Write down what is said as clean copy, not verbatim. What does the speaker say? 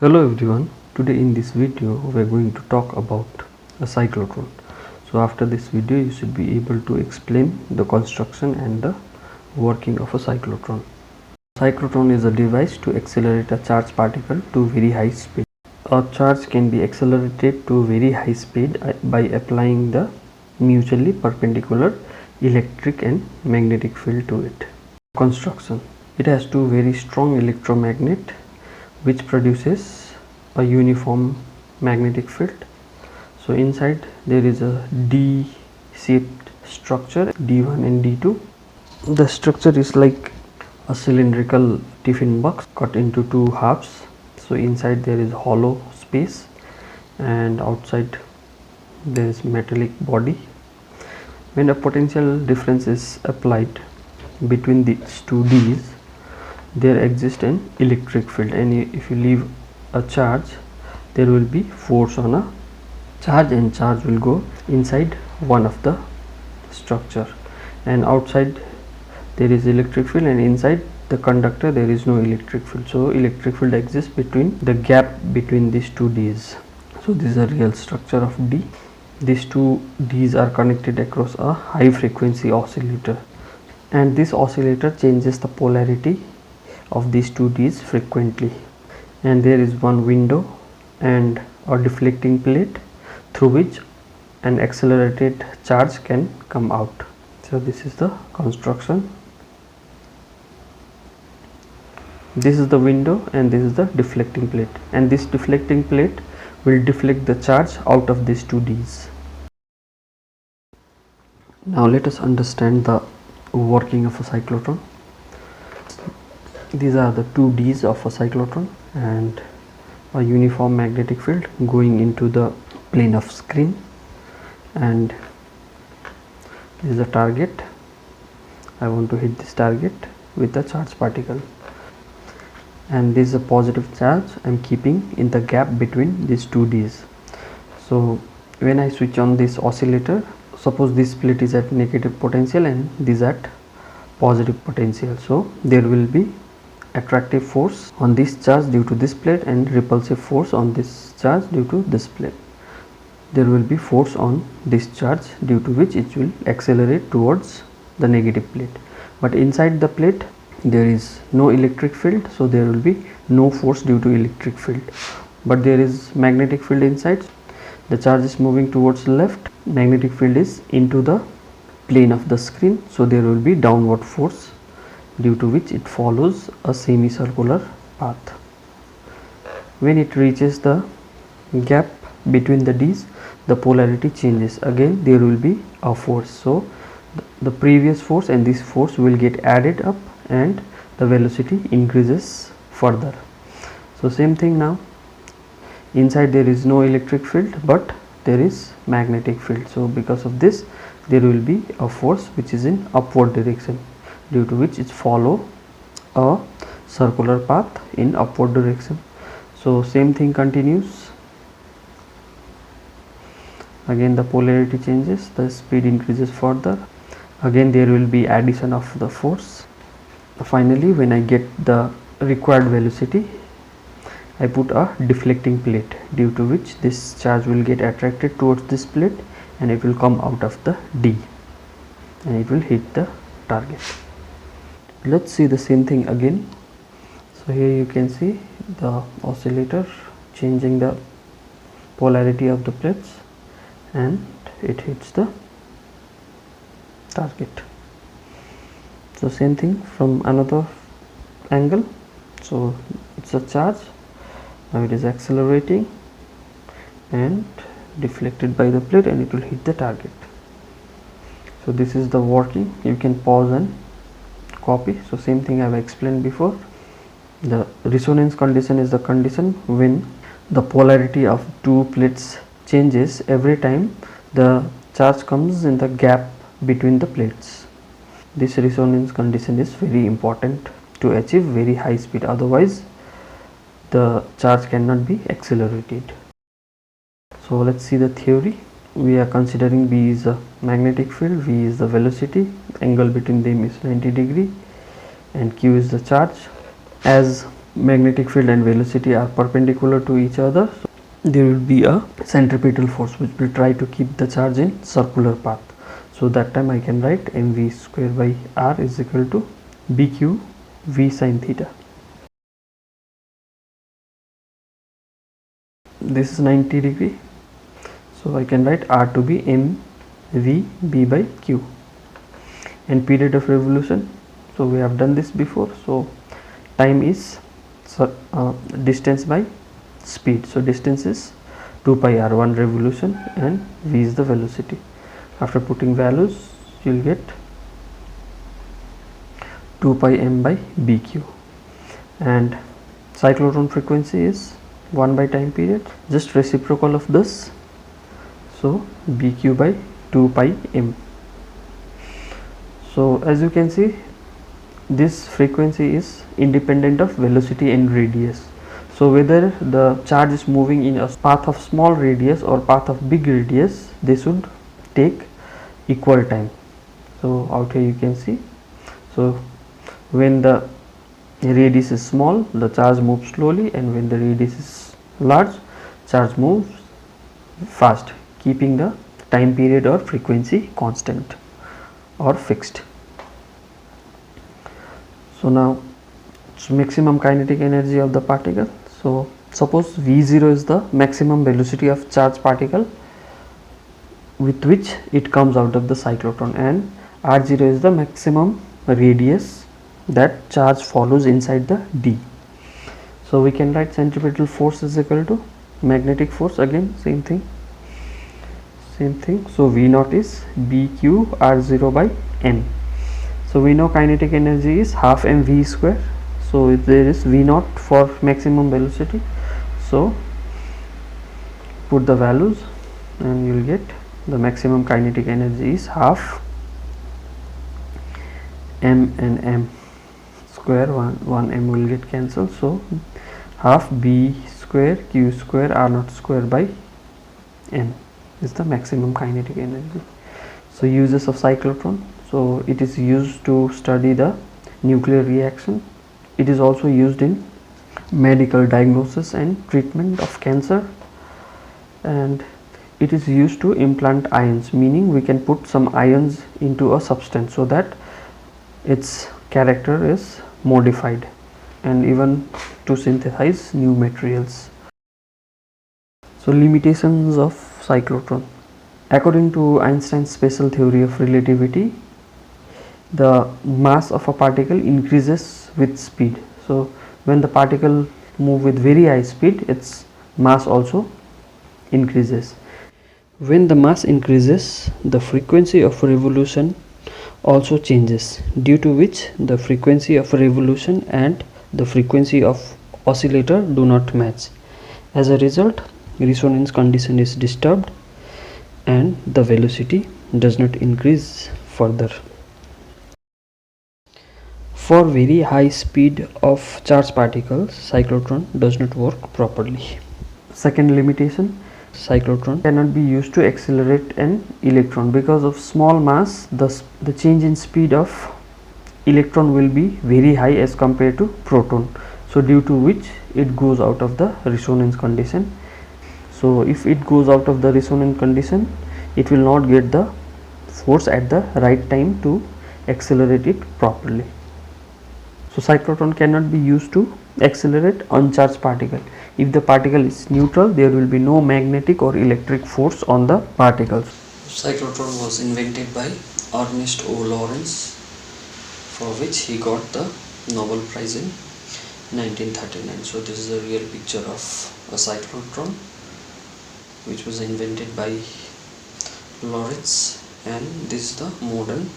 Hello everyone, today in this video we are going to talk about a cyclotron. So after this video you should be able to explain the construction and the working of a cyclotron. Cyclotron is a device to accelerate a charged particle to very high speed. A charge can be accelerated to very high speed by applying the mutually perpendicular electric and magnetic field to it. Construction. It has two very strong electromagnet which produces a uniform magnetic field. So inside there is a D shaped structure, D1 and D2. The structure is like a cylindrical tiffin box cut into two halves. So inside there is hollow space and outside there is metallic body. When a potential difference is applied between these two D's, there exists an electric field, and if you leave a charge there will be force on a charge and charge will go inside one of the structure, and outside there is electric field and inside the conductor there is no electric field. So electric field exists between the gap between these two D's. So this is a real structure of D. These two D's are connected across a high frequency oscillator, and this oscillator changes the polarity of these two D's frequently, and there is one window and a deflecting plate through which an accelerated charge can come out. So this is the construction. This is the window and this is the deflecting plate, and this deflecting plate will deflect the charge out of these two D's. Now let us understand the working of a cyclotron. These are the two D's of a cyclotron and a uniform magnetic field going into the plane of screen, and this is a target. I want to hit this target with a charged particle, and this is a positive charge I am keeping in the gap between these two D's. So when I switch on this oscillator, suppose this plate is at negative potential and this at positive potential, so there will be attractive force on this charge due to this plate and repulsive force on this charge due to this plate. There will be force on this charge due to which it will accelerate towards the negative plate, but inside the plate there is no electric field, so there will be no force due to electric field, but there is magnetic field inside. The charge is moving towards left, magnetic field is into the plane of the screen, so there will be downward force due to which it follows a semicircular path. When it reaches the gap between the D's, the polarity changes. Again there will be a force, so the previous force and this force will get added up and the velocity increases further. So same thing now, inside there is no electric field but there is magnetic field, so because of this there will be a force which is in upward direction, due to which it follow a circular path in upward direction. So same thing continues. Again the polarity changes, the speed increases further, again there will be addition of the force. Finally when I get the required velocity, I put a deflecting plate, due to which this charge will get attracted towards this plate and it will come out of the D and it will hit the target. Let's see the same thing again. So here you can see the oscillator changing the polarity of the plates and it hits the target. So same thing from another angle. So it's a charge, now it is accelerating and deflected by the plate and it will hit the target. So this is the working. You can pause and copy. So same thing I have explained before. The resonance condition is the condition when the polarity of two plates changes every time the charge comes in the gap between the plates. This resonance condition is very important to achieve very high speed, otherwise the charge cannot be accelerated. So let's see the theory. We are considering B is a magnetic field, V is the velocity, angle between them is 90 degree, and Q is the charge. As magnetic field and velocity are perpendicular to each other, so there will be a centripetal force which will try to keep the charge in circular path. So that time I can write mv square by r is equal to bq v sin theta. This is 90 degree, so I can write r to be mv b by q. And period of revolution, so we have done this before, so time is distance by speed, so distance is 2 pi r, 1 revolution, and v is the velocity. After putting values you will get 2 pi m by bq, and cyclotron frequency is 1 by time period, just reciprocal of this, so bq by 2 pi m. So as you can see, this frequency is independent of velocity and radius. So whether the charge is moving in a path of small radius or path of big radius, they should take equal time. So out here you can see, so when the radius is small, the charge moves slowly, and when the radius is large, charge moves fast, keeping the time period or frequency constant or fixed. So now it's maximum kinetic energy of the particle. So suppose V0 is the maximum velocity of charged particle with which it comes out of the cyclotron, and R0 is the maximum radius that charge follows inside the D. So we can write centripetal force is equal to magnetic force, again same thing. So V0 is BQ R0 by M. So we know kinetic energy is half mv square, so there is V0 for maximum velocity, so put the values and you will get the maximum kinetic energy is half m and m square, one m will get cancelled, so half b square q square r0 square by m is the maximum kinetic energy. So uses of cyclotron, so it is used to study the nuclear reaction. It is also used in medical diagnosis and treatment of cancer, and it is used to implant ions, meaning we can put some ions into a substance so that its character is modified, and even to synthesize new materials. So limitations of cyclotron. According to Einstein's special theory of relativity, the mass of a particle increases with speed. So when the particle move with very high speed, its mass also increases. When the mass increases, the frequency of revolution also changes, due to which the frequency of revolution and the frequency of oscillator do not match. As a result, resonance condition is disturbed and the velocity does not increase further. For very high speed of charged particles, cyclotron does not work properly. Second limitation, cyclotron cannot be used to accelerate an electron. Because of small mass, the change in speed of electron will be very high as compared to proton, so due to which it goes out of the resonance condition. So if it goes out of the resonance condition, it will not get the force at the right time to accelerate it properly. So cyclotron cannot be used to accelerate uncharged particle. If the particle is neutral, there will be no magnetic or electric force on the particles. Cyclotron was invented by Ernest O. Lawrence, for which he got the Nobel Prize in 1939. So this is a real picture of a cyclotron which was invented by Lawrence, and this is the modern